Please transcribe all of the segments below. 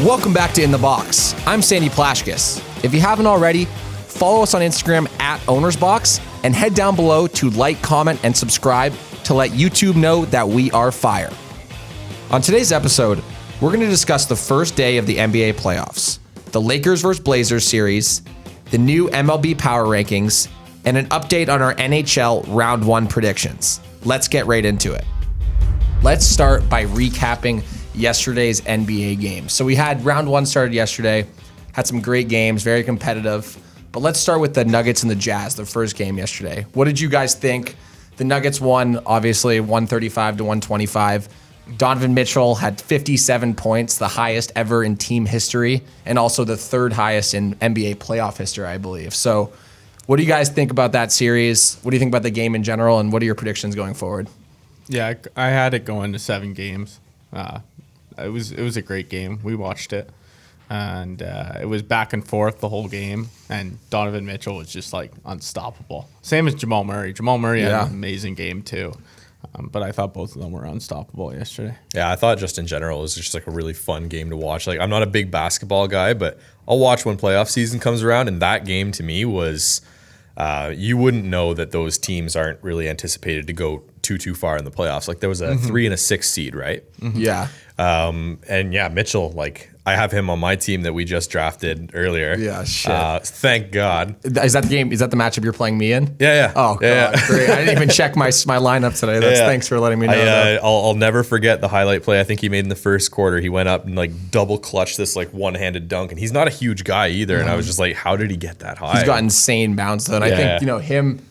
Welcome back to In the Box. I'm Sandy Plashkis. If you haven't already, follow us on Instagram at OwnersBox and head down below to like, comment, and subscribe to let YouTube know that we are fire. On today's episode, we're going to discuss the first day of the NBA playoffs, the Lakers vs. Blazers series, the new MLB power rankings, and an update on our NHL Round 1 predictions. Let's get right into it. Let's start by recapping yesterday's NBA games. So we had Round 1 started yesterday, had some great games, very competitive. But let's start with the Nuggets and the Jazz, the first game yesterday. What did you guys think? The Nuggets won, obviously, 135 to 125. Donovan Mitchell had 57 points, the highest ever in team history, and also the third highest in NBA playoff history, I believe. So what do you guys think about that series? What do you think about the game in general, and what are your predictions going forward? Yeah, I had it going to 7 games. It was a great game. We watched it, and it was back and forth the whole game, and Donovan Mitchell was just like unstoppable. Same as Jamal Murray. Jamal Murray had an amazing game too, but I thought both of them were unstoppable yesterday. Yeah, I thought just in general it was just like a really fun game to watch. Like, I'm not a big basketball guy, but I'll watch when playoff season comes around, and that game to me was you wouldn't know that those teams aren't really anticipated to go too far in the playoffs. Like, there was a 3 and a 6 seed, right? Mm-hmm. Yeah. And yeah, Mitchell, like, I have him on my team that we just drafted earlier. Yeah, shit. Thank God. Is that the game? Is that the matchup you're playing me in? Yeah. Oh, God, yeah. Great. I didn't even check my lineup today. Thanks for letting me know. I'll never forget the highlight play I think he made in the first quarter. He went up and like double clutched this like one-handed dunk, and he's not a huge guy either. And I was just like, how did he get that high? He's got insane bounce though, and I think him.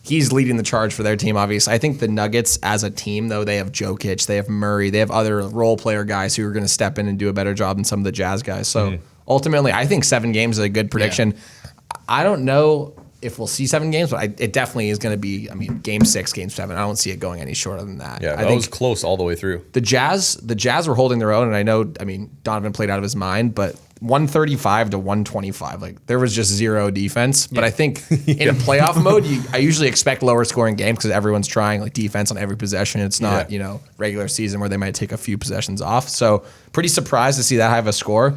He's leading the charge for their team, obviously. I think the Nuggets as a team, though, they have Jokic, they have Murray, they have other role player guys who are going to step in and do a better job than some of the Jazz guys. So ultimately, I think 7 games is a good prediction. Yeah. I don't know if we'll see 7 games, but it definitely is going to be, game 6, game 7. I don't see it going any shorter than that. Yeah, that was close all the way through. The Jazz were holding their own, and I know, Donovan played out of his mind, but 135 to 125. Like, there was just zero defense. But I think in playoff mode, I usually expect lower scoring games because everyone's trying like defense on every possession. It's not, regular season where they might take a few possessions off. So pretty surprised to see that high of a score.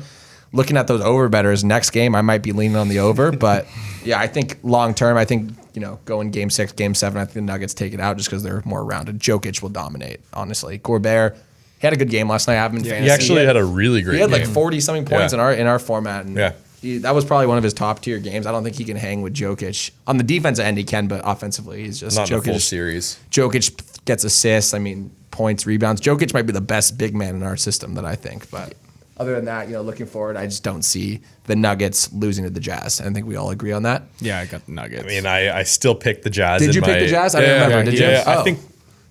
Looking at those over bettors, next game, I might be leaning on the over. But yeah, I think long term, going game 6, game 7, I think the Nuggets take it out just because they're more rounded. Jokic will dominate, honestly. Gobert, he had a good game last night. I have him in fantasy. He actually had a really great game. He had like 40-something points in our format. And that was probably one of his top-tier games. I don't think he can hang with Jokic. On the defensive end, he can, but offensively, he's just not Jokic. In the full series. Jokic gets assists, points, rebounds. Jokic might be the best big man in our system that I think. But other than that, looking forward, I just don't see the Nuggets losing to the Jazz. I think we all agree on that. Yeah, I got the Nuggets. I still picked the Jazz. Did you pick the Jazz? I didn't remember. Did you? Yeah, I think.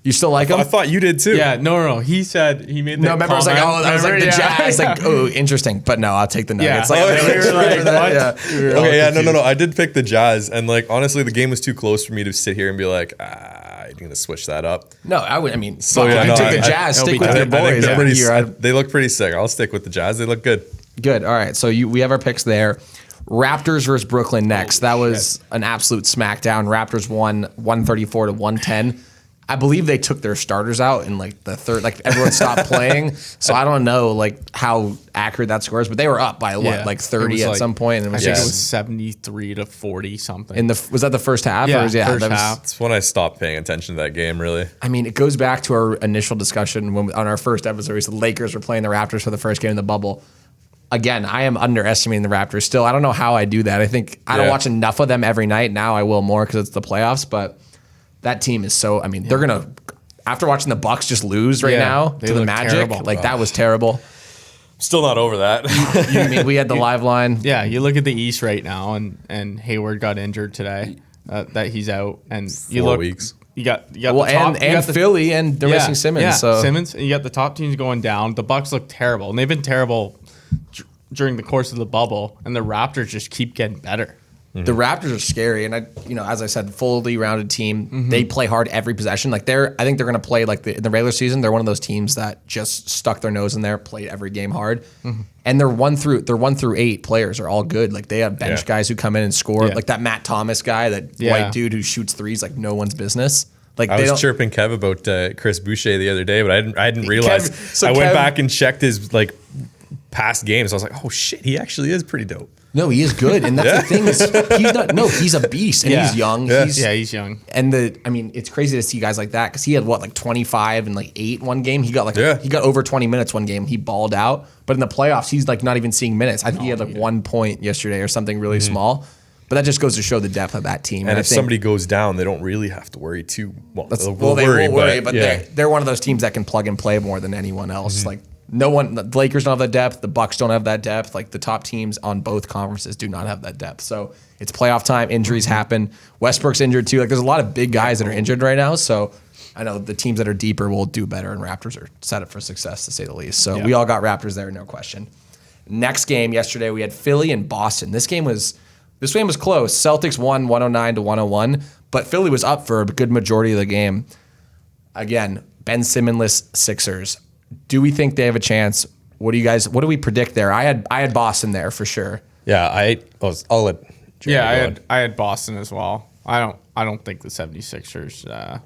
You still like him? I thought you did too. Yeah, no. He said he made that remember, comment. I was like, the Jazz. Like, oh, interesting. But no, I'll take the Nuggets. Yeah. We were like, what? No. I did pick the Jazz. And like, honestly, the game was too close for me to sit here and be like, I'm going to switch that up. No, I would. You took the Jazz. Stick with your boys. They look pretty sick. I'll stick with the Jazz. They look good. Good. All right. So we have our picks there. Raptors versus Brooklyn next. That was an absolute smackdown. Raptors won 134 to 110. I believe they took their starters out in like the third, like everyone stopped playing. So I don't know like how accurate that score is, but they were up by like 30 at some point. And I think it was 73 to 40 something. Was that the first half? Yeah, first half. That's when I stopped paying attention to that game, really. It goes back to our initial discussion on our first episode. We said the Lakers were playing the Raptors for the first game in the bubble. Again, I am underestimating the Raptors still. I don't know how I do that. I think I don't watch enough of them every night. Now I will more because it's the playoffs, but that team is so. They're gonna after watching the Bucks just lose now to the Magic. Terrible. That was terrible. Still not over that. You mean we had the live line? Yeah, you look at the East right now, and Hayward got injured today. That he's out, and 4 weeks. You got the top, and Philly, and they're missing Simmons. Yeah, so Simmons. And you got the top teams going down. The Bucks look terrible, and they've been terrible during the course of the bubble. And the Raptors just keep getting better. Mm-hmm. The Raptors are scary, and as I said, fully rounded team. Mm-hmm. They play hard every possession. Like I think they're going to play like in the regular season. They're one of those teams that just stuck their nose in there, played every game hard, and their 1 through 8 players are all good. Like they have bench guys who come in and score. Like that Matt Thomas guy, that white dude who shoots threes like no one's business. Like I was chirping Kev about Chris Boucher the other day, but I didn't realize. I went back and checked his past games, I was like, oh shit, he actually is pretty dope. No, he is good, and that's the thing is he's not. No, he's a beast, and he's young. Yeah. He's young. And it's crazy to see guys like that because he had like 25 and like 8 one game. He got he got over 20 minutes one game. He balled out, but in the playoffs, he's like not even seeing minutes. I think he had like 1 point yesterday or something really small. But that just goes to show the depth of that team. And if somebody goes down, they don't really have to worry too. Well, they won't worry, but they're one of those teams that can plug and play more than anyone else. Like no one, the Lakers don't have that depth. The Bucks don't have that depth. Like the top teams on both conferences do not have that depth. So it's playoff time. Injuries happen. Westbrook's injured too. Like there's a lot of big guys that are injured right now. So I know the teams that are deeper will do better, and Raptors are set up for success to say the least. So we all got Raptors there, no question. Next game yesterday, we had Philly and Boston. This game was close. Celtics won 109-101, but Philly was up for a good majority of the game. Again, Ben Simmons-less Sixers. Do we think they have a chance? What do we predict there? I had Boston there for sure. Yeah, I'll let Jeremy go I had Boston as well. I don't think the 76ers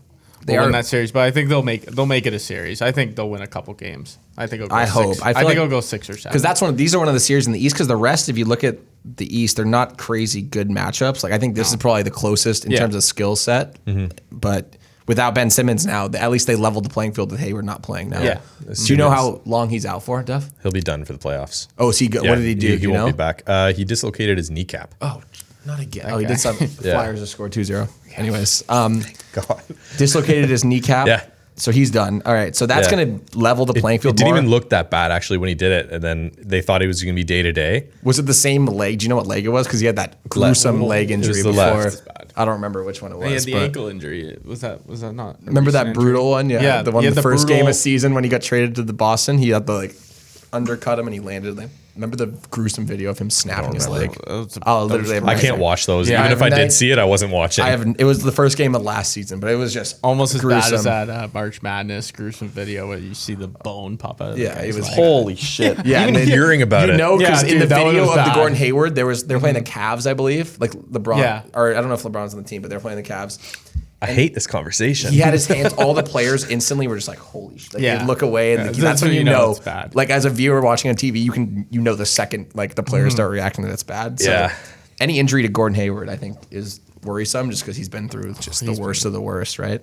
They will are- win that series, but I think they'll make it a series. I think they'll win a couple games. I think it'll go I six. hope. I think like- it'll go 6 or 7. Because these are one of the series in the East. Because the rest, if you look at the East, they're not crazy good matchups. Like I think this is probably the closest in terms of skill set. But without Ben Simmons now, at least they leveled the playing field with Hayward not playing now. Yeah. Do you know how long he's out for, Duff? He'll be done for the playoffs. Oh, is he good? What did he do? He Do you won't know? be back. He dislocated his kneecap. Oh, not again. Oh, he did some. Yeah. Flyers just scored 2-0. Anyways, God. dislocated his kneecap. Yeah. So he's done. All right. So that's Yeah. going to level the playing field It didn't more. even look that bad actually when he did it, and then they thought he was going to be day to day. Was it the same leg? Do you know what leg it was? Because he had that gruesome leg injury the before. left. I don't remember which one it was. he had the but ankle injury. Was that not? a remember that recent brutal one? Yeah, Yeah, the one he had the the first game brutal- of season when he got traded to the Boston. He had the undercut him and he landed. Remember the gruesome video of him snapping his leg? Oh, literally. I can't watch those. Yeah, Even if I and I- did see it, I wasn't watching. I haven't. It was the first game of last season, but it was just Almost as gruesome. bad as that March Madness gruesome video where you see the bone pop out of the Yeah, guy's it was leg. Holy shit! Yeah, Even and hearing about it. because Yeah, in the dude, that one video was of the bad. Gordon Hayward, they were playing the Cavs, I believe. Like LeBron, Yeah. or I don't know if LeBron's on the team, but they're playing the Cavs. I hate this conversation. He had his hands. All the players instantly were just like, "Holy shit!" Like, Yeah. they'd look away, and Yeah, that's when you know it's bad. Like as a viewer watching on TV, you know the second like the players start reacting that it's bad. So Yeah. any injury to Gordon Hayward, I think, is worrisome just because he's been through just the worst of the worst, right?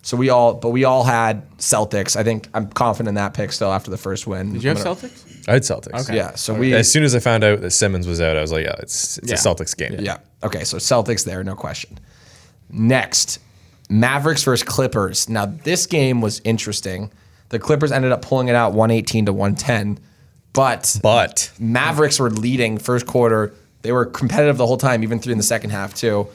So we all had Celtics. I think I'm confident in that pick still after the first win. Did you have Celtics? I had Celtics. Okay. Yeah. So we As soon as I found out that Simmons was out, I was like, yeah, it's Yeah. a Celtics game. Yeah. Okay. So Celtics there, no question. Next, Mavericks versus Clippers. Now this game was interesting. The Clippers ended up pulling it out 118-110, but Mavericks were leading first quarter. They were competitive the whole time, even through in the second half too.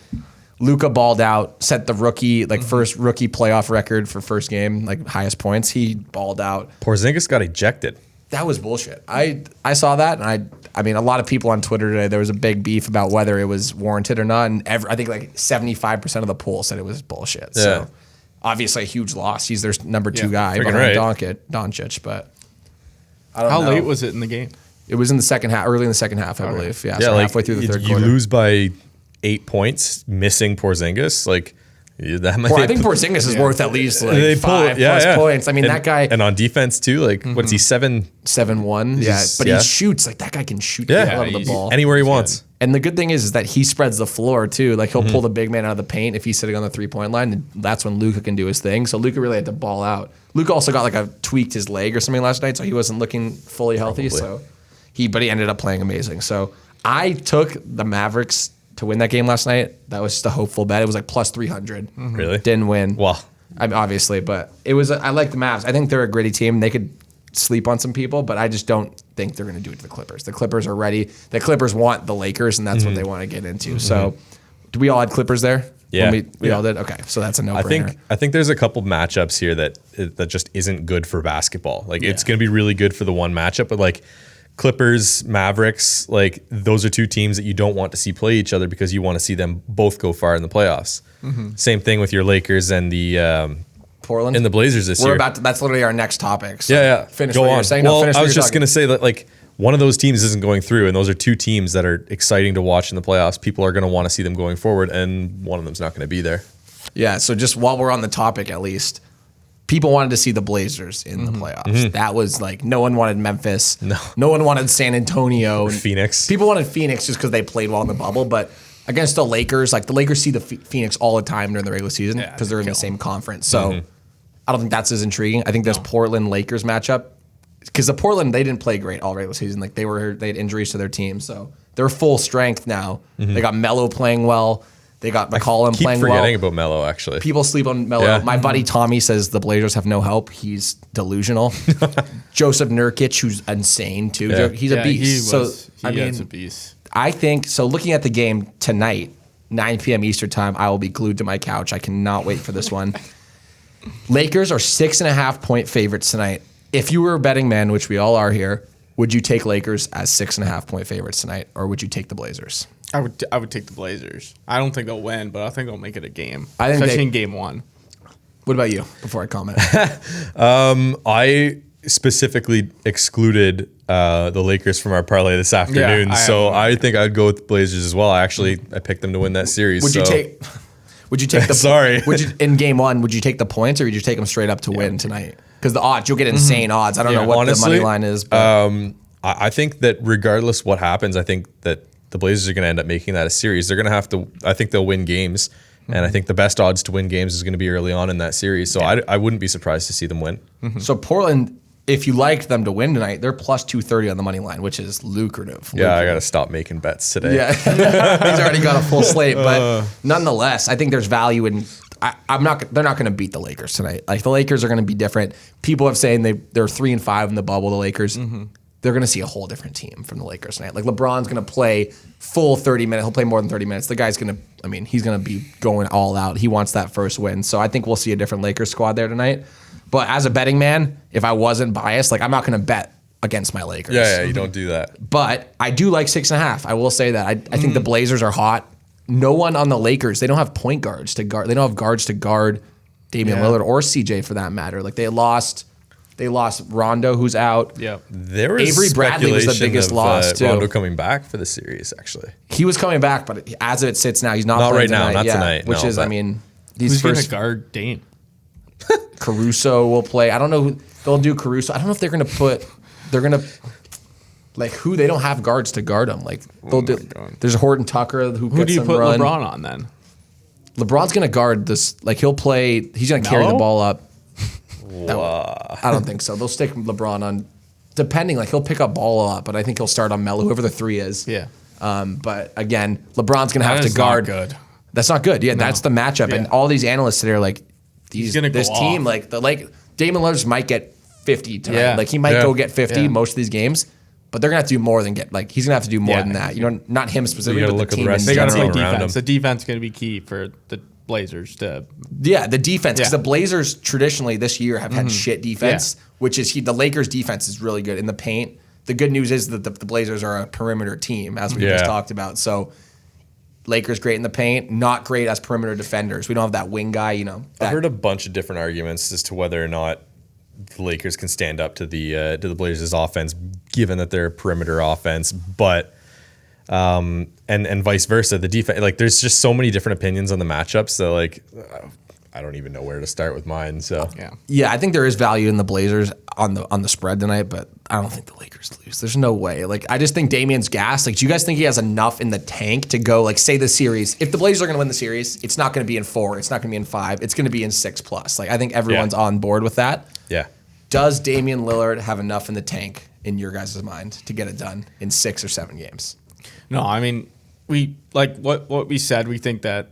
Luka balled out, set the first rookie playoff record for first game, like highest points. He balled out. Porzingis got ejected. That was bullshit. I saw that, and I mean, a lot of people on Twitter today, there was a big beef about whether it was warranted or not, and I think like 75% of the poll said it was bullshit. Yeah. So obviously a huge loss. He's their number 2 guy freaking behind right. Doncic, but I don't How know. late was it in the game? It was in the second half, early in the second half, I believe. Yeah, Yeah, so like halfway through the third you quarter. lose by 8 points, missing Porzingis. Like that might. Well, I think Porzingis is worth at least like they pull 5 plus points. I mean, and, that guy and on defense too. Like what's he 7? 7-1. Yeah, but yeah. he shoots like that guy can shoot Yeah, the hell out of the he's- ball. Anywhere he wants. And the good thing is that he spreads the floor too. Like he'll pull the big man out of the paint if he's sitting on the 3-point line, and that's when Luka can do his thing. So Luka really had to ball out. Luka also got tweaked his leg or something last night, so he wasn't looking fully healthy. So but he ended up playing amazing. So I took the Mavericks to win that game last night. That was just a hopeful bet. It was like plus 300. Really? Didn't win. Well, I mean, obviously, but it was. I like the Mavs. I think they're a gritty team. They could sleep on some people, but I just don't think they're going to do it to the Clippers. The Clippers are ready. The Clippers want the Lakers, and that's what they want to get into. So, do we all had Clippers there? Yeah. When we all did. Okay, so that's a no-brainer. I think there's a couple matchups here that just isn't good for basketball. Like it's going to be really good for the one matchup, but like Clippers, Mavericks, like those are two teams that you don't want to see play each other because you want to see them both go far in the playoffs. Same thing with your Lakers and the Portland and the Blazers this We're year. about to. That's literally our next topic. So Yeah. Finish Go what on. you're saying. Well, No, finish I what was you're just talking. going to say that like one of those teams isn't going through, and those are two teams that are exciting to watch in the playoffs. People are going to want to see them going forward, and one of them's not going to be there. Yeah. So just while we're on the topic, at least people wanted to see the Blazers in the playoffs. That was like, no one wanted Memphis. No one wanted San Antonio. Phoenix. People wanted Phoenix just because they played well in the bubble, but against the Lakers, like the Lakers see the Phoenix all the time during the regular season because they're in the same conference. So I don't think that's as intriguing. I think this Portland Lakers matchup, because the Portland, they didn't play great all regular season. Like they had injuries to their team, so they're full strength now. They got Melo playing well. They got McCollum playing well. Keep forgetting about Melo, actually. People sleep on Melo. Yeah. My buddy Tommy says the Blazers have no help. He's delusional. Joseph Nurkic, who's insane too. Yeah. He's a beast. He is a beast. I think so. Looking at the game tonight, 9 p.m. Eastern time, I will be glued to my couch. I cannot wait for this one. Lakers are 6.5-point favorites tonight. If you were a betting man, which we all are here, would you take Lakers as 6.5-point favorites tonight, or would you take the Blazers? I would take the Blazers. I don't think they'll win, but I think they'll make it a game. I think especially in game one. What about you? Before I comment, I specifically excluded the Lakers from our parlay this afternoon, I think I'd go with the Blazers as well. I picked them to win that series. Would you take the Sorry. in game one? Would you take the points, or would you take them straight up to win tonight? Because the odds, you'll get insane odds. I don't know what honestly, the money line is. But. I think that regardless what happens, I think that the Blazers are going to end up making that a series. They're going to have to. I think they'll win games, and I think the best odds to win games is going to be early on in that series. So I wouldn't be surprised to see them win. So Portland, if you liked them to win tonight, they're plus 230 on the money line, which is lucrative. Yeah, I got to stop making bets today. Yeah, he's already got a full slate, but nonetheless, I think there's value in. They're not going to beat the Lakers tonight. Like the Lakers are going to be different. People have saying they're 3-5 in the bubble. The Lakers. They're going to see a whole different team from the Lakers tonight. Like LeBron's going to play full 30 minutes. He'll play more than 30 minutes. The guy's going to, he's going to be going all out. He wants that first win. So I think we'll see a different Lakers squad there tonight. But as a betting man, if I wasn't biased, like I'm not going to bet against my Lakers. Yeah, you don't do that. But I do like 6.5. I will say that. I think the Blazers are hot. No one on the Lakers, they don't have point guards to guard. They don't have guards to guard Damian Lillard or CJ for that matter. Like they lost Rondo, who's out. Yeah, there was Avery Bradley was the biggest loss too. Rondo coming back for the series, actually. He was coming back, but as it sits now, he's not playing right tonight. now, not tonight. Which is, these who's going first to guard Dame? Caruso will play. I don't know who they'll do. Caruso. I don't know if they're going to put. They're going to. Like who they don't have guards to guard them. Like they'll do. There's Horton Tucker who do gets you some put run. LeBron on then? LeBron's gonna guard this. Like he'll play. He's gonna carry the ball up. I don't think so. They'll stick LeBron on. Depending, like he'll pick up ball a lot, but I think he'll start on Melo, whoever the 3 is. Yeah. But again, LeBron's gonna have to guard. Not good. That's not good. Yeah, that's the matchup, and all these analysts today are like, this team, like Damon Lillard might get 50 tonight. Yeah. Like he might go get 50 most of these games. But they're gonna have to do more than he's gonna have to do more than that. You know, not him specifically, but the team. They got to play around defense. him. The defense is going to be key for the Blazers to. Yeah, the defense, because the Blazers traditionally this year have had shit defense, which is the Lakers' defense is really good in the paint. The good news is that the Blazers are a perimeter team, as we just talked about. So Lakers great in the paint, not great as perimeter defenders. We don't have that wing guy. You know, I've heard a bunch of different arguments as to whether or not the Lakers can stand up to the Blazers' offense, given that they're a perimeter offense, but and vice versa. The defense, like, there's just so many different opinions on the matchups. So like, I don't even know where to start with mine. So yeah, I think there is value in the Blazers on the spread tonight, but I don't think the Lakers lose. There's no way. Like, I just think Damian's gas. Like, do you guys think he has enough in the tank to go, like, say the series? If the Blazers are going to win the series, it's not going to be in 4. It's not going to be in 5. It's going to be in 6+. Like, I think everyone's on board with that. Yeah. Does Damian Lillard have enough in the tank, in your guys' mind, to get it done in 6 or 7 games? No, I mean, we like what we said. We think the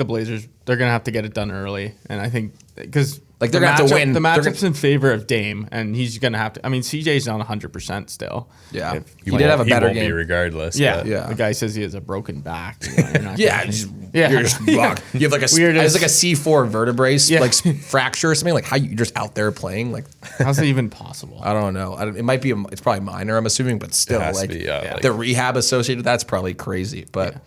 Blazers, they're gonna have to get it done early, and I think because like they're gonna have to win. The matchup's in favor of Dame, and he's gonna have to. I mean, CJ's not 100% still. Yeah, he did have a better game. Be regardless. Yeah. The guy says he has a broken back. You know, you're just you have like a C4 vertebrae like fracture or something. Like how you're just out there playing. Like how's it even possible? I don't know. It might be. It's probably minor. I'm assuming, but still, like the rehab associated with that's probably crazy. But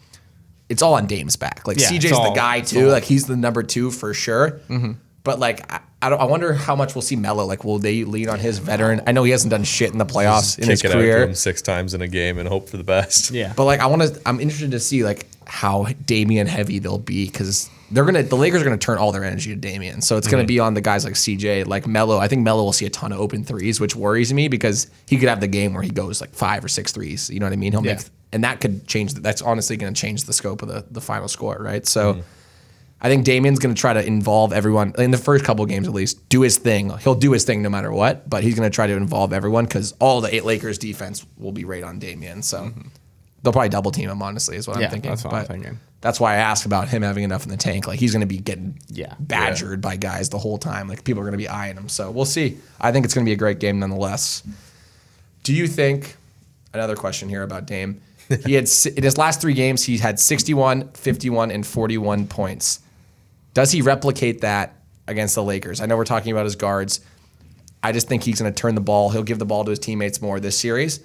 it's all on Dame's back. Like CJ's the guy too. Like he's the number 2 for sure. Mm-hmm. But like I wonder how much we'll see Melo. Like will they lean on his veteran? I know he hasn't done shit in the playoffs in his career. Out to him 6 times in a game and hope for the best. Yeah. But like I'm interested to see like how Damian heavy they'll be because the Lakers are gonna turn all their energy to Damian. So it's gonna be on the guys like CJ, like Melo. I think Melo will see a ton of open threes, which worries me because he could have the game where he goes like 5 or 6 threes. You know what I mean? He'll make, and that could change. That's honestly gonna change the scope of the final score, right? So. I think Damian's going to try to involve everyone in the first couple of games at least. Do his thing. He'll do his thing no matter what, but he's going to try to involve everyone because all the 8 Lakers defense will be right on Damian. So they'll probably double team him. Honestly, is what I'm thinking. That's what I'm thinking. That's why I asked about him having enough in the tank. Like he's going to be getting badgered by guys the whole time. Like people are going to be eyeing him. So we'll see. I think it's going to be a great game nonetheless. Do you think? Another question here about Dame. He had in his last 3 games, he had 61, 51, and 41 points. Does he replicate that against the Lakers? I know we're talking about his guards. I just think he's going to turn the ball. He'll give the ball to his teammates more this series.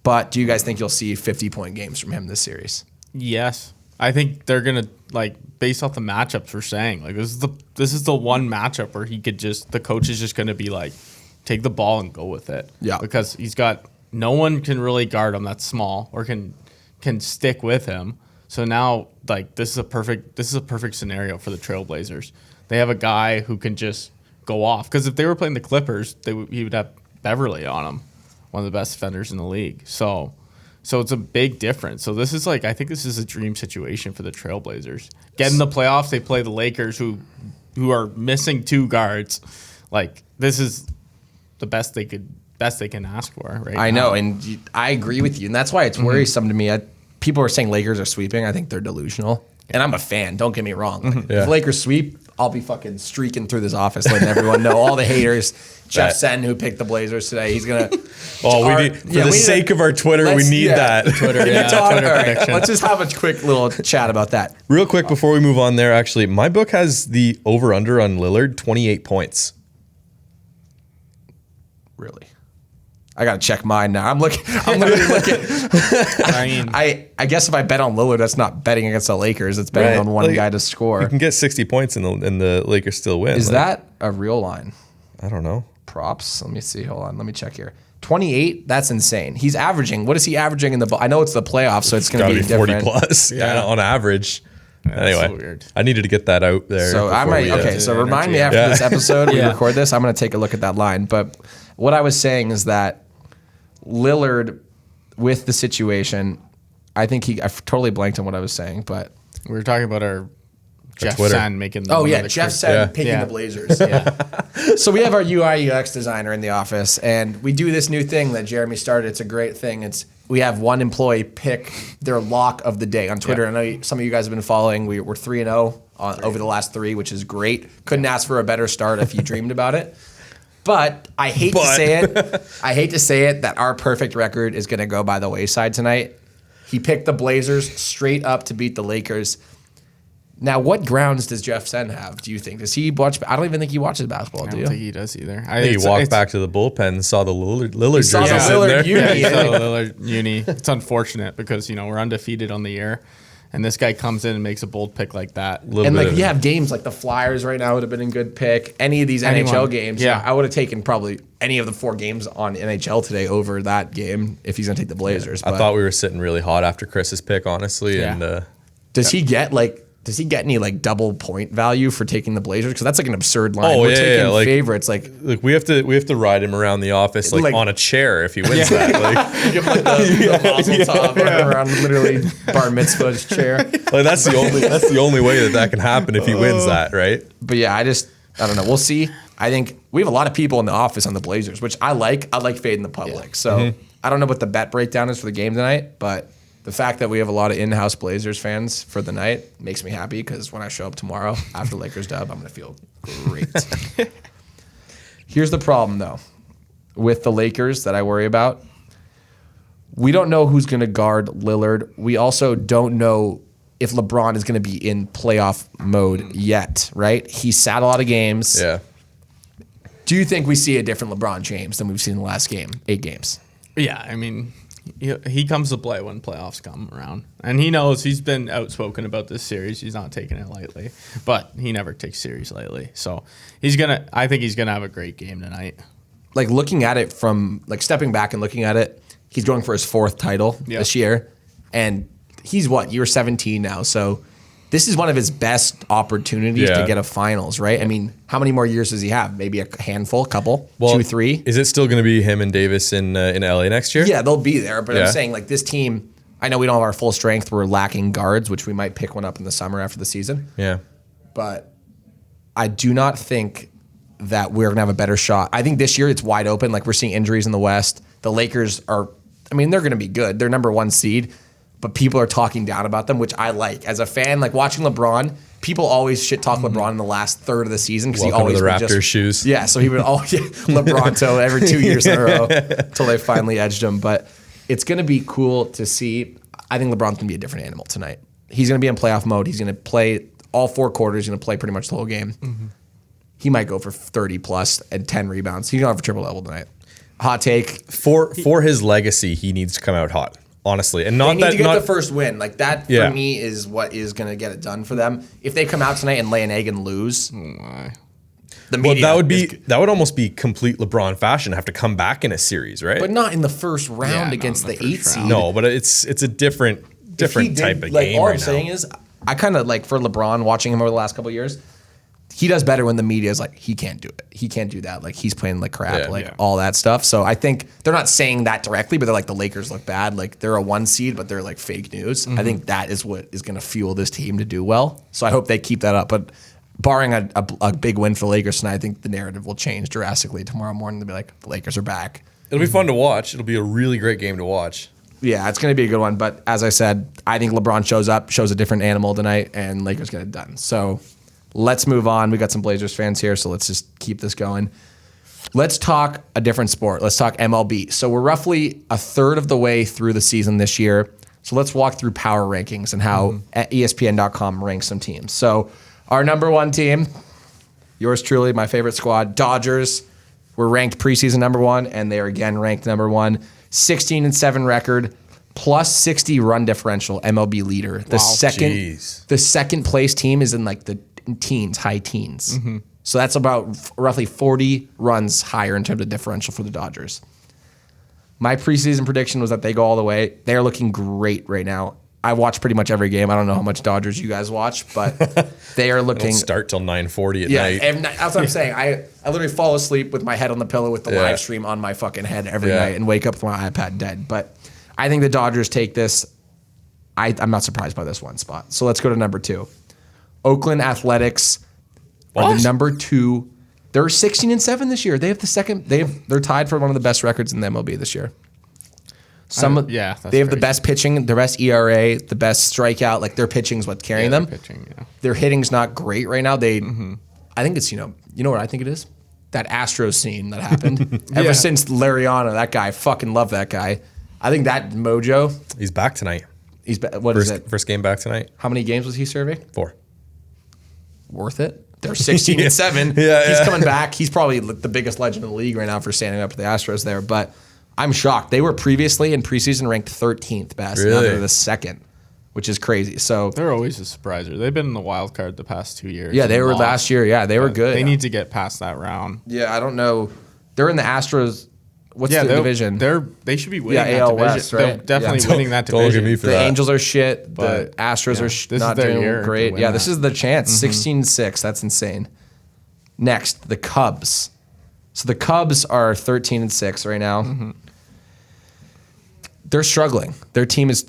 But do you guys think you'll see 50-point games from him this series? Yes. I think they're going to, like, based off the matchups we're saying, like, this is the one matchup where he could just, the coach is just going to be like, take the ball and go with it. Yeah. Because he's got, no one can really guard him that's small or can stick with him. So now, like, this is a perfect scenario for the Trailblazers. They have a guy who can just go off. Because if they were playing the Clippers, he would have Beverly on him, one of the best defenders in the league. So it's a big difference. So this is like, I think this is a dream situation for the Trailblazers. Get in the playoffs, they play the Lakers, who are missing 2 guards. Like, this is the best they can ask for, right? I know, and I agree with you, and that's why it's worrisome to me. People are saying Lakers are sweeping. I think they're delusional. And I'm a fan. Don't get me wrong. Like, if Lakers sweep, I'll be fucking streaking through this office letting everyone know. All the haters. Jeff Sen, who picked the Blazers today, he's going to... For the sake of our Twitter, we need that. Twitter prediction. Let's just have a quick little chat about that. Real quick before we move on there, actually, my book has the over-under on Lillard, 28 points. Really? I gotta check mine now. I'm literally looking. I mean, I guess if I bet on Lillard, that's not betting against the Lakers. It's betting on one guy to score. You can get 60 points and the Lakers still win. Is that a real line? I don't know. Props. Let me see. Hold on. Let me check here. 28. That's insane. He's averaging. What is he averaging in the? I know it's the playoffs, so it's going to be 40 different. plus. On average. Yeah, anyway, so weird. I needed to get that out there. So I might. Okay. So remind me after this episode we record this. I'm going to take a look at that line. But what I was saying is that Lillard, with the situation, I think I totally blanked on what I was saying, but we were talking about our Jeff Twitter. Sen making the Jeff Sen picking the Blazers. So we have our UI UX designer in the office, and we do this new thing that Jeremy started. It's a great thing. We have one employee pick their lock of the day on Twitter. I know some of you guys have been following. We're 3-0 over the last 3, which is great. Couldn't ask for a better start if you dreamed about it. But I hate to say it. I hate to say it that our perfect record is going to go by the wayside tonight. He picked the Blazers straight up to beat the Lakers. Now, what grounds does Jeff Sen have, do you think? Does he watch? I don't even think he watches basketball, do you? I don't think he does either. He walked back to the bullpen and saw the Lillard jersey. Saw the Lillard uni. Saw the Lillard uni. It's unfortunate because, we're undefeated on the year. And this guy comes in and makes a bold pick like that. And you have games like the Flyers right now would have been a good pick. Any of these NHL games, I would have taken probably any of the 4 games on NHL today over that game if he's going to take the Blazers. I thought we were sitting really hot after Chris's pick, honestly. Yeah. And does he get any double point value for taking the Blazers? Because that's like an absurd line. We're taking favorites. Look, we have to ride him around the office on a chair if he wins that. Give him the mazel tov around literally bar mitzvah's chair. That's the only way that can happen if he wins that, right? But yeah, I don't know. We'll see. I think we have a lot of people in the office on the Blazers, which I like. I like fading the public. Yeah. So I don't know what the bet breakdown is for the game tonight, but the fact that we have a lot of in-house Blazers fans for the night makes me happy because when I show up tomorrow after the Lakers dub, I'm going to feel great. Here's the problem, though, with the Lakers that I worry about. We don't know who's going to guard Lillard. We also don't know if LeBron is going to be in playoff mode yet, right? He sat a lot of games. Yeah. Do you think we see a different LeBron James than we've seen in the last 8 games? Yeah, I mean... He comes to play when playoffs come around. And he knows he's been outspoken about this series. He's not taking it lightly. But he never takes series lightly. So I think he's going to have a great game tonight. Looking at it from, stepping back and looking at it, he's going for his 4th title this year. And he's what, year 17 now, so this is one of his best opportunities to get a finals, right? I mean, how many more years does he have? Maybe a handful, couple, 2, 3. Is it still going to be him and Davis in LA next year? Yeah, they'll be there. But I'm saying, like, this team, I know we don't have our full strength. We're lacking guards, which we might pick one up in the summer after the season. Yeah. But I do not think that we're going to have a better shot. I think this year it's wide open. Like, we're seeing injuries in the West. The Lakers are, I mean, they're going to be good. They're number 1 seed. But people are talking down about them, which I like. As a fan, like watching LeBron, people always shit talk LeBron in the last third of the season because he always to the Raptors shoes. Yeah, so he would always LeBron till every 2 years in a row until they finally edged him. But it's going to be cool to see. I think LeBron's going to be a different animal tonight. He's going to be in playoff mode. He's going to play all 4 quarters. He's going to play pretty much the whole game. Mm-hmm. He might go for 30 plus and 10 rebounds. He's going to have a triple double tonight. Hot take. For his legacy, he needs to come out hot. Honestly, and not they need that to get the first win. Like that Yeah. for me is what is going to get it done for them. If they come out tonight and lay an egg and lose, the Well, media that would almost be complete LeBron fashion to have to come back in a series, right? but not in the first round not against in the the first 8 seed. round. No, but it's a different If he did, type of like, game all right I'm saying now. is, I kind of like for LeBron watching him over the last couple of years. He does better when the media is like, he can't do it. He can't do that. Like, he's playing like crap, all that stuff. So I think they're not saying that directly, but they're like, the Lakers look bad. Like, they're a 1 seed, but they're like fake news. I think that is what is going to fuel this team to do well. So I hope they keep that up. But barring a big win for the Lakers tonight, I think the narrative will change drastically tomorrow morning. They'll be like, the Lakers are back. It'll be fun to watch. It'll be a really great game to watch. Yeah, it's going to be a good one. But as I said, I think LeBron shows up, shows a different animal tonight, and Lakers get it done. So let's move on. We got some Blazers fans here, so let's just keep this going. Let's talk a different sport. Let's talk MLB. So we're roughly a third of the way through the season this year. So let's walk through power rankings and how ESPN.com ranks some teams. So our number 1 team, yours truly, my favorite squad, Dodgers, were ranked preseason number 1, and they are again ranked number 1. 16-7 record, plus 60 run differential, MLB leader. The second place team is in like the teens, high teens. Mm-hmm. So that's about roughly 40 runs higher in terms of differential for the Dodgers. My preseason prediction was that they go all the way. They're looking great right now. I watch pretty much every game. I don't know how much Dodgers you guys watch, but they are looking. Don't start till 9:40 at night. Yeah, that's what I'm saying. I literally fall asleep with my head on the pillow with the live stream on my fucking head every night and wake up with my iPad dead. But I think the Dodgers take this. I'm not surprised by this one spot. So let's go to number 2. Oakland Athletics are the number 2. They're 16-7 this year. They have the second. They're tied for one of the best records in the MLB this year. They have the best pitching, the best ERA, the best strikeout. Like their pitching's what's carrying them. Their hitting's not great right now. I think it's you know what I think it is? That Astros scene that happened. Ever since Lariano, that guy, fucking love that guy. I think that mojo. He's back tonight. What is it? First game back tonight. How many games was he serving? 4. Worth it. They're 16-7. He's coming back. He's probably the biggest legend in the league right now for standing up to the Astros there. But I'm shocked. They were previously in preseason ranked 13th best. Now they're the second, which is crazy. So they're always a surpriser. They've been in the wild card the past 2 years. Yeah, they were last year. Yeah, they were good. They need to get past that round. Yeah, I don't know. They're in the Astros. What's the division? They should be winning that AL division. West, right? They're definitely winning that Don't look at division. me for The that. Angels are shit. The But, Astros are this not is their doing year to great. win Yeah, this that. is the chance. 16-6. That's insane. Next, the Cubs. So the Cubs are 13-6 right now. They're struggling. Their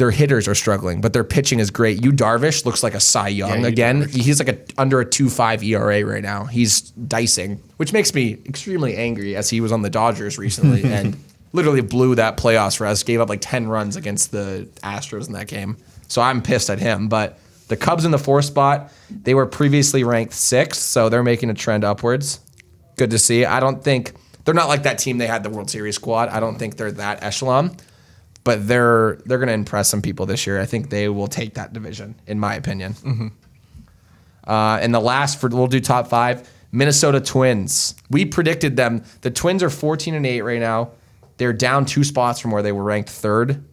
hitters are struggling, but their pitching is great. Yu Darvish looks like a Cy Young again. He's like under a 2.5 ERA right now. He's dicing, which makes me extremely angry as he was on the Dodgers recently and literally blew that playoffs for us, gave up like 10 runs against the Astros in that game. So I'm pissed at him. But the Cubs in the 4th spot, they were previously ranked 6th, so they're making a trend upwards. Good to see. I don't think they're not like that team they had the World Series squad. I don't think they're that echelon. But they're going to impress some people this year. I think they will take that division, in my opinion. And the last we'll do top 5, Minnesota Twins. We predicted them. The Twins are 14-8 right now. They're down 2 spots from where they were ranked 3rd.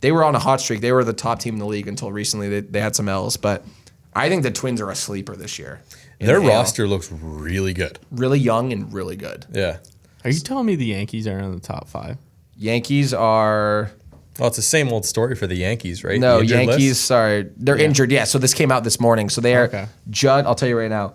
They were on a hot streak. They were the top team in the league until recently. They had some L's, but I think the Twins are a sleeper this year. Their roster looks really good. Really young and really good. Yeah. Are you telling me the Yankees are in the top 5? Yankees are Well, it's the same old story for the Yankees, right? No, The injured Yankees. list? Sorry, they're injured. Yeah, so this came out this morning. So they are Okay. Judd. I'll tell you right now.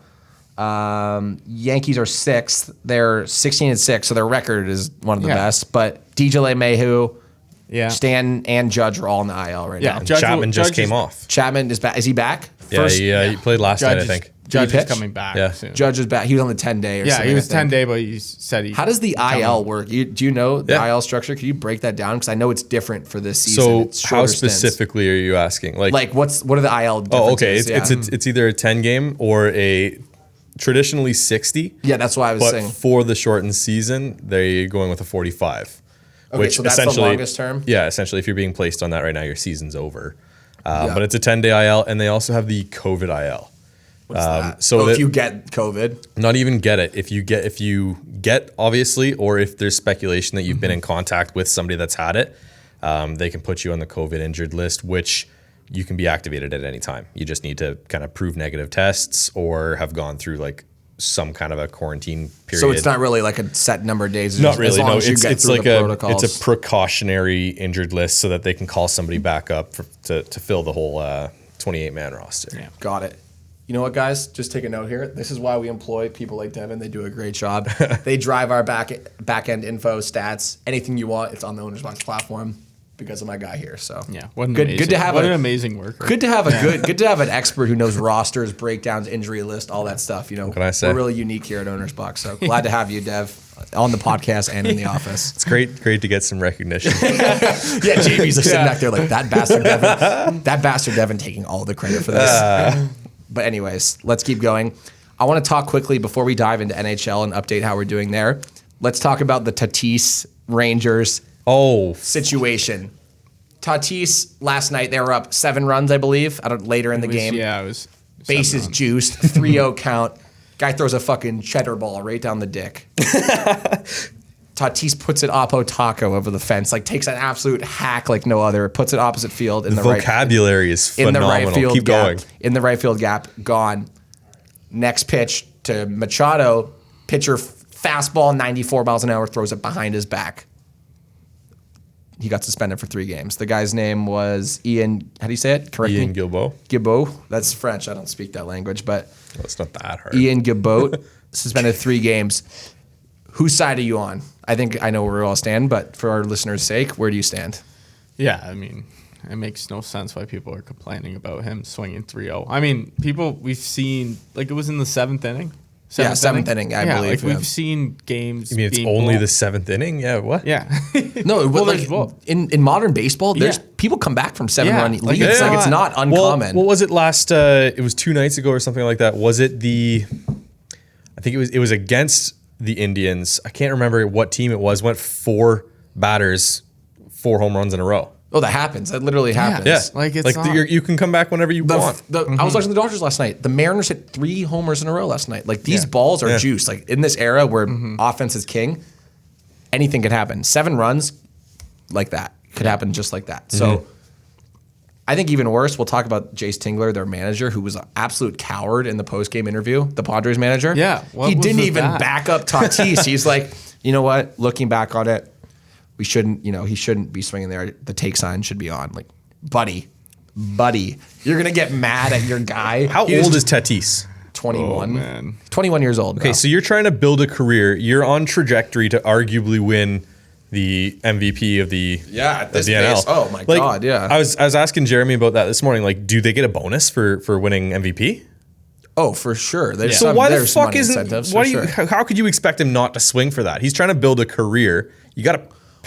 Yankees are 6th. They're 16-6, so their record is one of the best. But DJ LeMahieu, Stan, and Judge are all in the IL right now. And Chapman just came off. Chapman is back. Is he back? Yeah, he played last night, I think. Judge pitch? is coming back Yeah. soon. Judge is back. He was on the 10-day or something. He was I think. 10-day, but he said he. How does the IL work? Do you know the Yeah. IL structure? Could you break that down? Because I know it's different for this season. So It's how shorter stints. specifically are you asking? Like what are the IL differences? oh, okay. It's either a 10 game or a traditionally 60. Yeah, that's why I was But saying. for the shortened season, they're going with a 45. Okay, so that's the longest term? Yeah, essentially, if you're being placed on that right now, your season's over. But it's a 10-day IL, and they also have the COVID IL. What's that? so if that- you get COVID. Not even get it. If you get obviously, or if there's speculation that you've been in contact with somebody that's had it, they can put you on the COVID injured list, which you can be activated at any time. You just need to kind of prove negative tests or have gone through like some kind of a quarantine period. So it's not really like a set number of days. Not really. As long No, as you get it's through like the a protocols. it's a precautionary injured list so that they can call somebody back up to fill the whole 28-man roster. Yeah. Got it. You know what, guys? Just take a note here. This is why we employ people like Devin. They do a great job. They drive our back end info, stats, anything you want. It's on the OwnersBox platform because of my guy here. So Yeah. good to have an amazing worker. Good to have good to have an expert who knows rosters, breakdowns, injury list, all that stuff. You know, can I say? We're really unique here at OwnersBox. So glad to have you, Dev, on the podcast and in the office. It's great to get some recognition. Yeah, Jamie's like sitting back there like that bastard Devin taking all the credit for this. But anyways, let's keep going. I want to talk quickly before we dive into NHL and update how we're doing there. Let's talk about the Tatis Rangers situation. Tatis last night, they were up 7 runs, I believe, later in the game. Yeah, it was. Bases juiced, 3-0 count. Guy throws a fucking cheddar ball right down the dick. Tatis puts it oppo taco over the fence, like takes an absolute hack like no other, puts it opposite field in the vocabulary is phenomenal. In the right field Keep gap, going. in the right field gap, gone. Next pitch to Machado, pitcher fastball, 94 miles an hour, throws it behind his back. He got suspended for 3 games. The guy's name was Ian. How do you say it? Correct Ian me. Guilbeault. Guilbeault. That's French. I don't speak that language, but Well, it's not that hard. Ian Guilbeault suspended 3 games. Whose side are you on? I think I know where we all stand, but for our listeners' sake, where do you stand? Yeah, I mean, it makes no sense why people are complaining about him swinging 3-0. I mean, we've seen, like, it was in the 7th inning. Seventh inning, I believe. Like, we've seen games. I mean, it's only the 7th inning? Yeah, what? Yeah. No, Well, like in modern baseball, there's people come back from 7-run leads. like, Like it's not uncommon. What was it last? It was 2 nights ago or something like that. Was it I think it was against the Indians. I can't remember what team it was. Went 4 batters, 4 home runs in a row. Oh, that happens. That literally happens. Yeah, Like, it's not- you can come back whenever you want. I was watching the Dodgers last night. The Mariners hit 3 homers in a row last night. Like these balls are juiced. Like in this era where offense is king, anything could happen. 7 runs, like that, could happen just like that. So I think even worse, we'll talk about Jace Tingler, their manager, who was an absolute coward in the post-game interview, the Padres manager. Yeah, what he was didn't with even that? back up Tatis. He's like, you know what? Looking back on it, we shouldn't, he shouldn't be swinging there. The take sign should be on. Like, buddy, you're going to get mad at your guy. How old is Tatis? 21. Oh, man. 21 years old. Okay, so you're trying to build a career. You're on trajectory to arguably win the MVP of the at this of the NL. pace. Oh my God, yeah. I was asking Jeremy about that this morning. Like, do they get a bonus for winning MVP? Oh, for sure. There's So some, why the there's some fuck money isn't? incentives, Why for do you? sure. How could you expect him not to swing for that? He's trying to build a career. You got to.